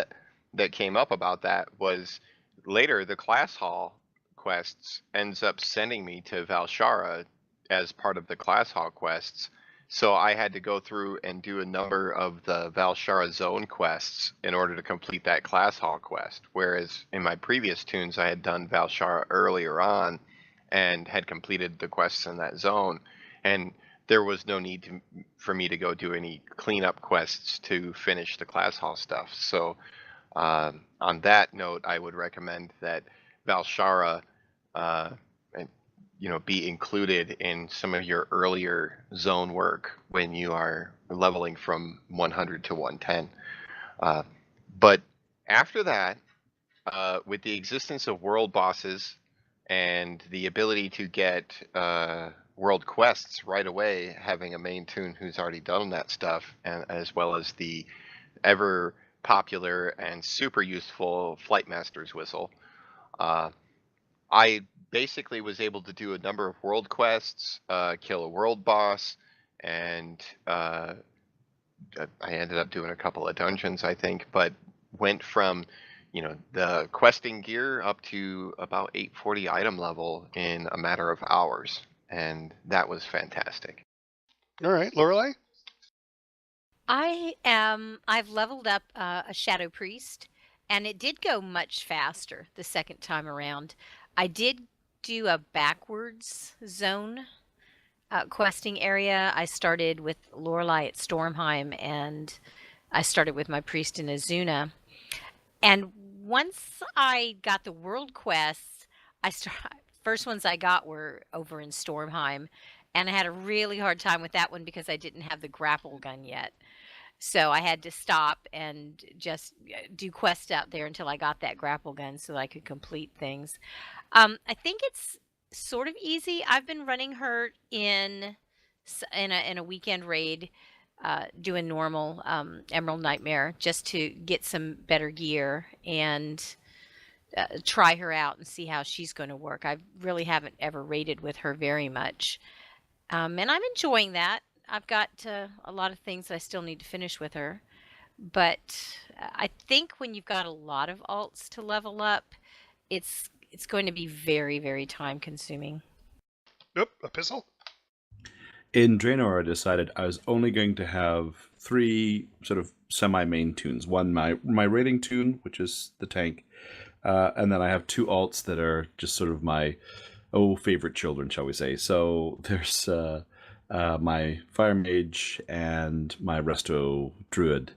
B: that came up about that was later the class hall quests ends up sending me to Valshara as part of the class hall quests. So I had to go through and do a number of the Valshara zone quests in order to complete that class hall quest. Whereas in my previous tunes, I had done Valshara earlier on and had completed the quests in that zone. And there was no need for me to go do any cleanup quests to finish the class hall stuff. So on that note, I would recommend that Valshara be included in some of your earlier zone work when you are leveling from 100 to 110. But after that, with the existence of world bosses and the ability to get world quests right away, having a main tune who's already done that stuff, and as well as the ever popular and super useful Flight Master's Whistle, I basically was able to do a number of world quests, kill a world boss, and I ended up doing a couple of dungeons, I think, but went from the questing gear up to about 840 item level in a matter of hours, and that was fantastic.
A: All right, Lorelei?
C: I've leveled up a Shadow Priest, and it did go much faster the second time around. I did do a backwards zone questing area. I started with Lorelei at Stormheim, and I started with my priest in Azuna. And once I got the world quests, first ones I got were over in Stormheim, and I had a really hard time with that one because I didn't have the grapple gun yet. So I had to stop and just do quests out there until I got that grapple gun so that I could complete things. I think it's sort of easy. I've been running her in a weekend raid, doing normal Emerald Nightmare just to get some better gear and try her out and see how she's going to work. I really haven't ever raided with her very much, and I'm enjoying that. I've got a lot of things that I still need to finish with her, but I think when you've got a lot of alts to level up, it's going to be very, very time consuming.
A: Nope, Epistle?
D: In Draenor, I decided I was only going to have 3 sort of semi-main tunes. One, my raiding tune, which is the tank, and then I have 2 alts that are just sort of my favorite children, shall we say. So there's my Fire Mage, and my Resto Druid.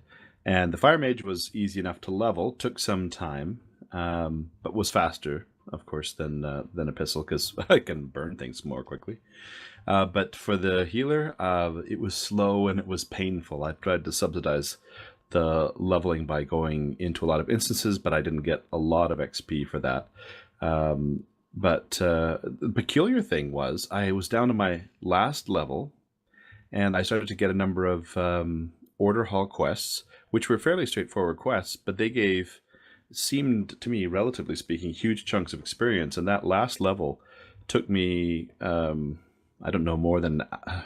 D: And the Fire Mage was easy enough to level, took some time, but was faster, of course, than Epistle, because I can burn things more quickly. But for the healer, it was slow and it was painful. I tried to subsidize the leveling by going into a lot of instances, but I didn't get a lot of XP for that. But the peculiar thing was I was down to my last level, and I started to get a number of Order Hall quests, which were fairly straightforward quests, but they seemed to me, relatively speaking, huge chunks of experience. And that last level took me, I don't know,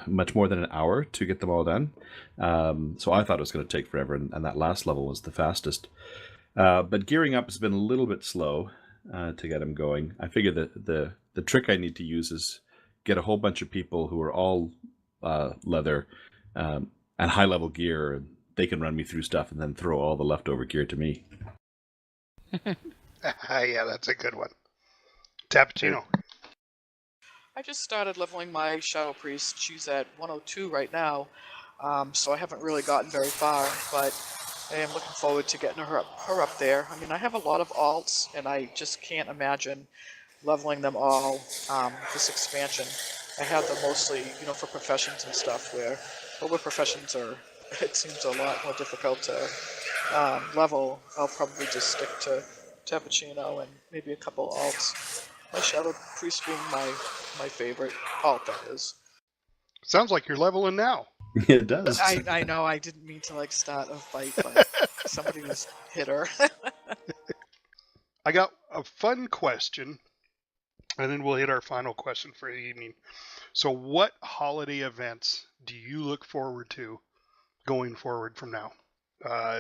D: much more than an hour to get them all done. So I thought it was going to take forever, and that last level was the fastest. But gearing up has been a little bit slow to get them going. I figure that the trick I need to use is get a whole bunch of people who are all leather and high level gear, and they can run me through stuff and then throw all the leftover gear to me.
A: Yeah, that's a good one. Tappuccino.
E: I just started leveling my Shadow Priest. She's at 102 right now, so I haven't really gotten very far, but I am looking forward to getting her up there. I mean, I have a lot of alts, and I just can't imagine leveling them all this expansion. I have them mostly, for professions and stuff, where other professions are, it seems a lot more difficult to level. I'll probably just stick to Tappuccino and maybe a couple alts. My Shadow Priest being my favorite alt, that is.
A: Sounds like you're leveling now.
D: It does.
E: I know, I didn't mean to start a fight, but somebody was hit her.
A: I got a fun question, and then we'll hit our final question for the evening. So what holiday events do you look forward to going forward from now?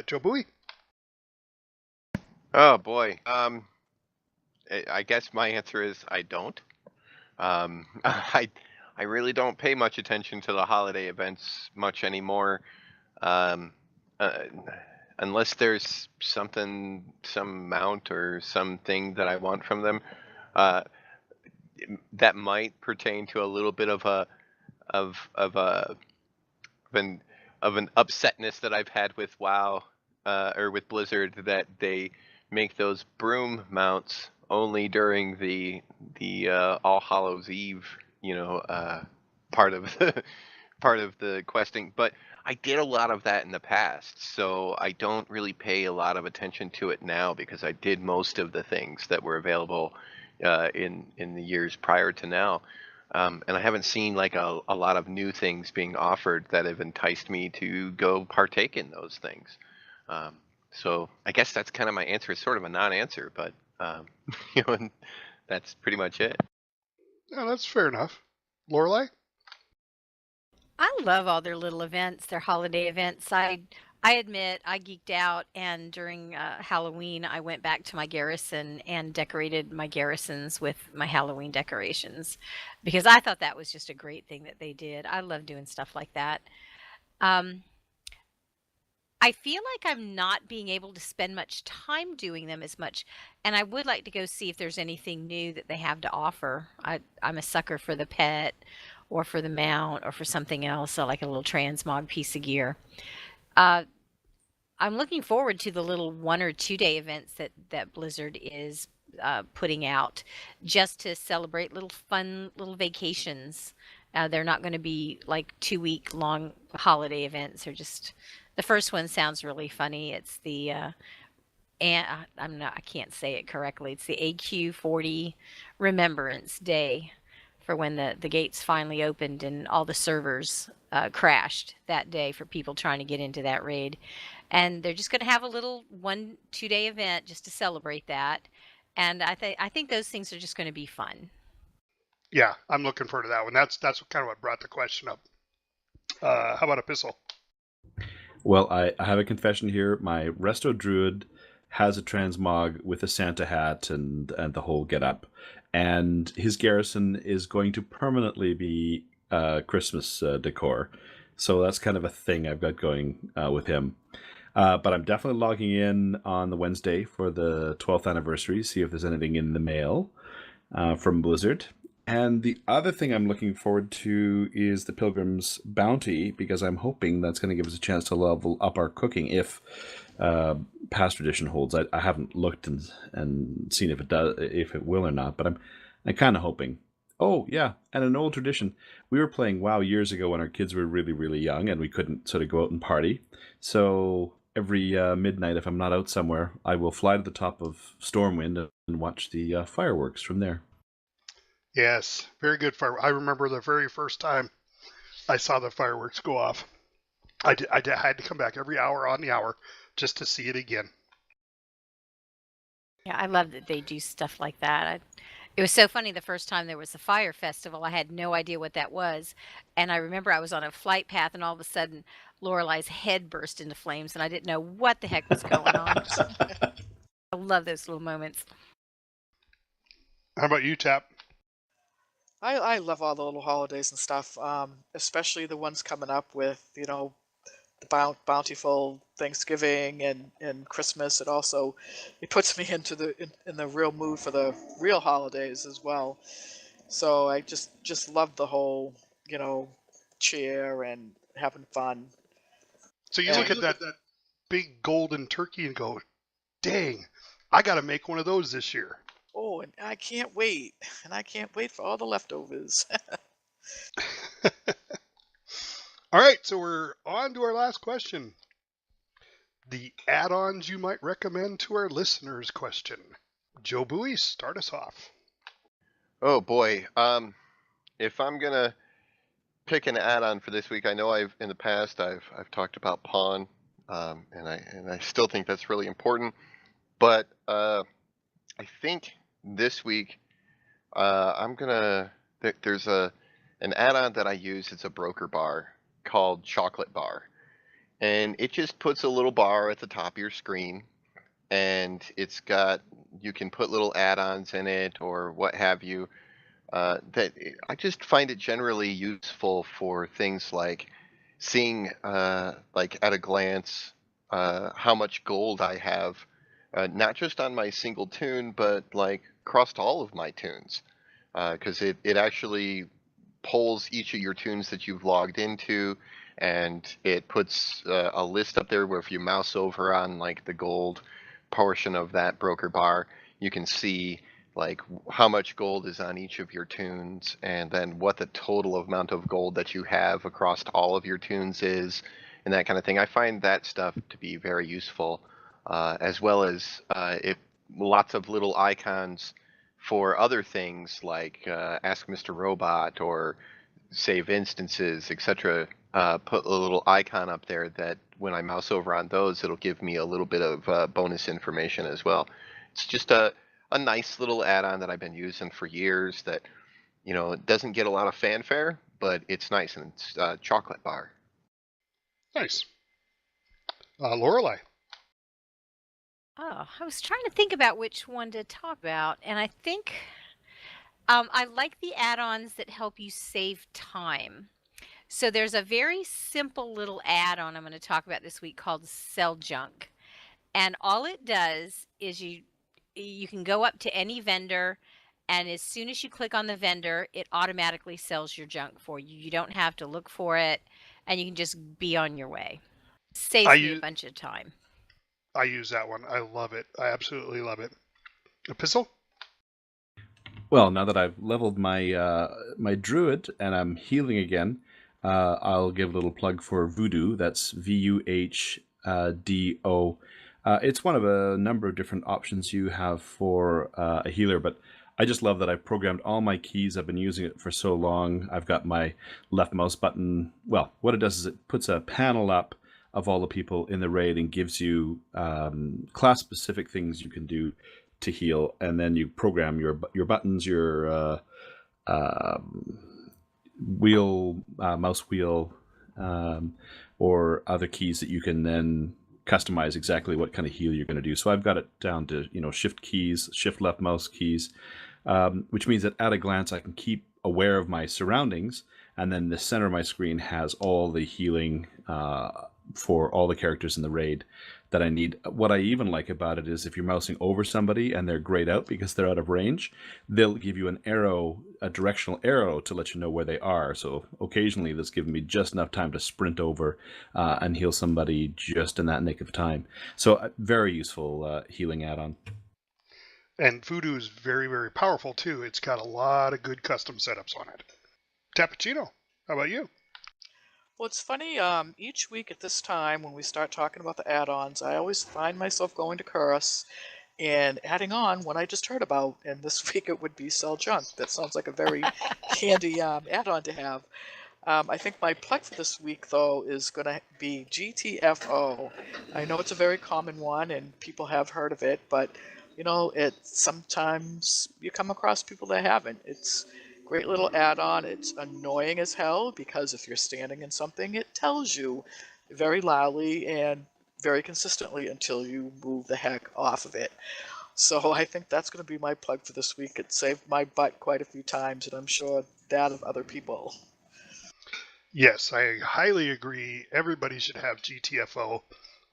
A: Joe Bowie?
B: Oh boy. I guess my answer is I don't. I really don't pay much attention to the holiday events much anymore, unless there's some mount or something that I want from them. That might pertain to a little bit of an upsetness that I've had with WoW or with Blizzard, that they make those broom mounts only during the All Hallows Eve, part of the questing. But I did a lot of that in the past, so I don't really pay a lot of attention to it now, because I did most of the things that were available in the years prior to now. And I haven't seen a lot of new things being offered that have enticed me to go partake in those things. So I guess that's kind of my answer. It's sort of a non-answer, but and that's pretty much it.
A: No, that's fair enough. Lorelei?
C: I love all their little events, their holiday events. I admit I geeked out, and during Halloween I went back to my garrison and decorated my garrisons with my Halloween decorations, because I thought that was just a great thing that they did. I love doing stuff like that. I feel like I'm not being able to spend much time doing them as much, and I would like to go see if there's anything new that they have to offer. I'm a sucker for the pet, or for the mount, or for something else, so like a little transmog piece of gear. I'm looking forward to the little 1 or 2 day events that Blizzard is putting out, just to celebrate little fun little vacations. They're not going to be like 2-week long holiday events. They're just, the first one sounds really funny. It's the I can't say it correctly. It's the AQ40 Remembrance Day, for when the gates finally opened and all the servers crashed that day for people trying to get into that raid. And they're just going to have a little 1-2 day event just to celebrate that. And I think those things are just going to be fun.
A: Yeah, I'm looking forward to that one. That's kind of what brought the question up. How about Epistle?
D: Well, I have a confession here. My Resto Druid has a transmog with a Santa hat and the whole get up. And his garrison is going to permanently be Christmas decor. So that's kind of a thing I've got going with him. But I'm definitely logging in on the Wednesday for the 12th anniversary, see if there's anything in the mail from Blizzard. And the other thing I'm looking forward to is the Pilgrim's Bounty, because I'm hoping that's going to give us a chance to level up our cooking if past tradition holds. I haven't looked and seen if it will or not, but I'm kind of hoping. Oh yeah, and an old tradition. We were playing WoW years ago when our kids were really, really young, and we couldn't sort of go out and party. So every midnight, if I'm not out somewhere, I will fly to the top of Stormwind and watch the fireworks from there.
A: Yes, very good fire. I remember the very first time I saw the fireworks go off. I had to come back every hour on the hour just to see it again.
C: Yeah, I love that they do stuff like that. It was so funny the first time there was a fire festival. I had no idea what that was. And I remember I was on a flight path and all of a sudden Lorelei's head burst into flames and I didn't know what the heck was going on. I love those little moments.
A: How about you, Tap?
E: I love all the little holidays and stuff, especially the ones coming up with, the bountiful Thanksgiving and Christmas. It puts me in the real mood for the real holidays as well. So I just love the whole, cheer and having fun.
A: So you look at that big golden turkey and go, dang, I got to make one of those this year.
E: Oh, and I can't wait. And I can't wait for all the leftovers.
A: All right, so we're on to our last question. The add-ons you might recommend to our listeners question. Joe Bowie, start us off.
B: Oh boy. If I'm gonna pick an add-on for this week, I know in the past I've talked about Pawn, and I still think that's really important. But I think this week there's an add-on that I use. It's a broker bar called Chocolate Bar, and it just puts a little bar at the top of your screen, and you can put little add-ons in it or what have you. I just find it generally useful for things like seeing, like at a glance, how much gold I have, not just on my single tune, but like across all of my tunes, because it actually polls each of your tunes that you've logged into, and it puts a list up there where if you mouse over on like the gold portion of that broker bar, you can see like how much gold is on each of your tunes, and then what the total amount of gold that you have across all of your tunes is, and that kind of thing. I find that stuff to be very useful, as well as lots of little icons for other things like Ask Mr. Robot or save instances, etc. Put a little icon up there that when I mouse over on those, it'll give me a little bit of bonus information as well. It's just a nice little add-on that I've been using for years that, it doesn't get a lot of fanfare, but it's nice, and it's Chocolate Bar.
A: Nice. Lorelei.
C: Oh, I was trying to think about which one to talk about, and I think I like the add-ons that help you save time. So there's a very simple little add-on I'm going to talk about this week called Sell Junk. And all it does is you can go up to any vendor, and as soon as you click on the vendor, it automatically sells your junk for you. You don't have to look for it, and you can just be on your way. Saves me a bunch of time.
A: I use that one. I love it. I absolutely love it. Epistle?
D: Well, now that I've leveled my my druid and I'm healing again, I'll give a little plug for Voodoo. That's VUHDO. It's one of a number of different options you have for a healer, but I just love that I've programmed all my keys. I've been using it for so long. I've got my left mouse button. Well, what it does is it puts a panel up of all the people in the raid and gives you class-specific things you can do to heal, and then you program your buttons, your mouse wheel, or other keys that you can then customize exactly what kind of heal you're going to do. So I've got it down to shift keys, shift left mouse keys, which means that at a glance I can keep aware of my surroundings, and then the center of my screen has all the healing for all the characters in the raid that I need. What I even like about it is if you're mousing over somebody and they're grayed out because they're out of range, they'll give you an arrow, a directional arrow, to let you know where they are. So occasionally that's given me just enough time to sprint over and heal somebody just in that nick of time. So very useful healing add-on.
A: And Voodoo is very, very powerful too. It's got a lot of good custom setups on it. Tappuccino, how about you?
E: Well, it's funny, each week at this time when we start talking about the add-ons, I always find myself going to Curse and adding on what I just heard about, and this week it would be Sell Junk. That sounds like a very handy add-on to have. I think my plug for this week, though, is going to be GTFO. I know it's a very common one, and people have heard of it, but, you know, sometimes you come across people that haven't. It's a great little add-on. It's annoying as hell, because if you're standing in something, it tells you very loudly and very consistently until you move the heck off of it. So I think that's going to be my plug for this week. It saved my butt quite a few times, and I'm sure that of other people.
A: Yes, I highly agree. Everybody should have GTFO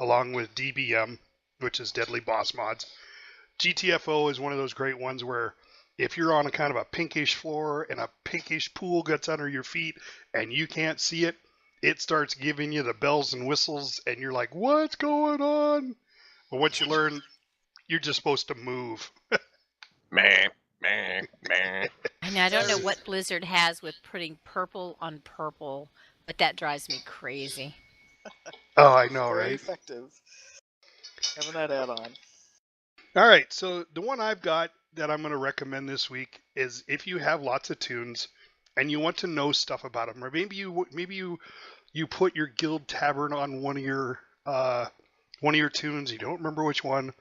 A: along with DBM, which is Deadly Boss Mods. GTFO is one of those great ones where if you're on a kind of a pinkish floor and a pinkish pool gets under your feet and you can't see it, it starts giving you the bells and whistles and you're like, what's going on? But once you learn, you're just supposed to move.
B: Meh, meh, meh.
C: And I don't know what Blizzard has with putting purple on purple, but that drives me crazy.
A: Oh, I know,
E: Very
A: right?
E: effective. Having that add-on.
A: All right, so the one I've got that I'm going to recommend this week is if you have lots of tunes and you want to know stuff about them, or maybe you put your guild tavern on one of your tunes, you don't remember which one.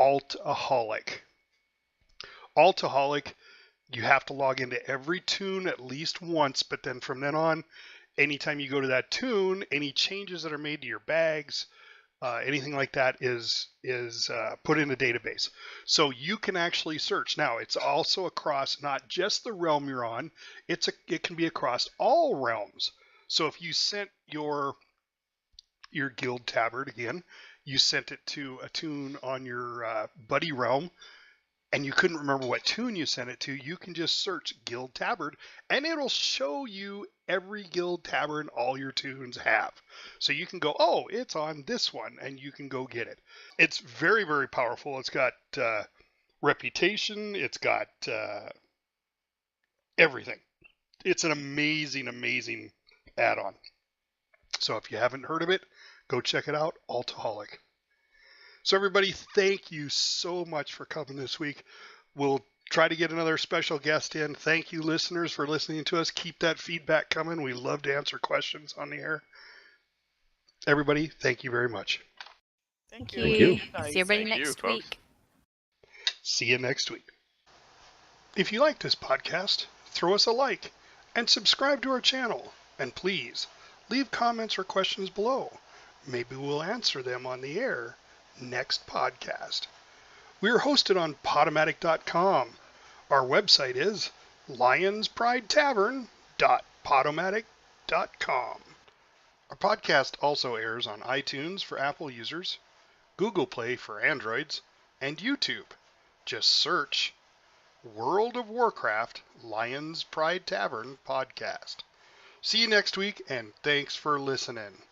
A: Altaholic. Altaholic, you have to log into every tune at least once, but then from then on, anytime you go to that tune, any changes that are made to your bags, anything like that is put in a database. So you can actually search. Now, it's also across not just the realm you're on, it can be across all realms. So if you sent your guild tabard again, you sent it to a tune on your buddy realm, and you couldn't remember what tune you sent it to, you can just search Guild Tabard, and it'll show you every Guild Tabard all your tunes have. So you can go, oh, it's on this one, and you can go get it. It's very, very powerful. It's got reputation. It's got everything. It's an amazing, amazing add-on. So if you haven't heard of it, go check it out, Altaholic. So everybody, thank you so much for coming this week. We'll try to get another special guest in. Thank you, listeners, for listening to us. Keep that feedback coming. We love to answer questions on the air. Everybody, thank you very much.
E: Thank
C: you.
E: you.
C: See everybody
B: Thank you,
C: next
B: folks.
C: week.
A: See you next week. If you like this podcast, throw us a like and subscribe to our channel. And please, leave comments or questions below. Maybe we'll answer them on the air next podcast. We are hosted on Podomatic.com. Our website is lionspridetavern.podomatic.com. Our podcast also airs on iTunes for Apple users, Google Play for Androids, and YouTube. Just search World of Warcraft Lions Pride Tavern Podcast. See you next week, and thanks for listening.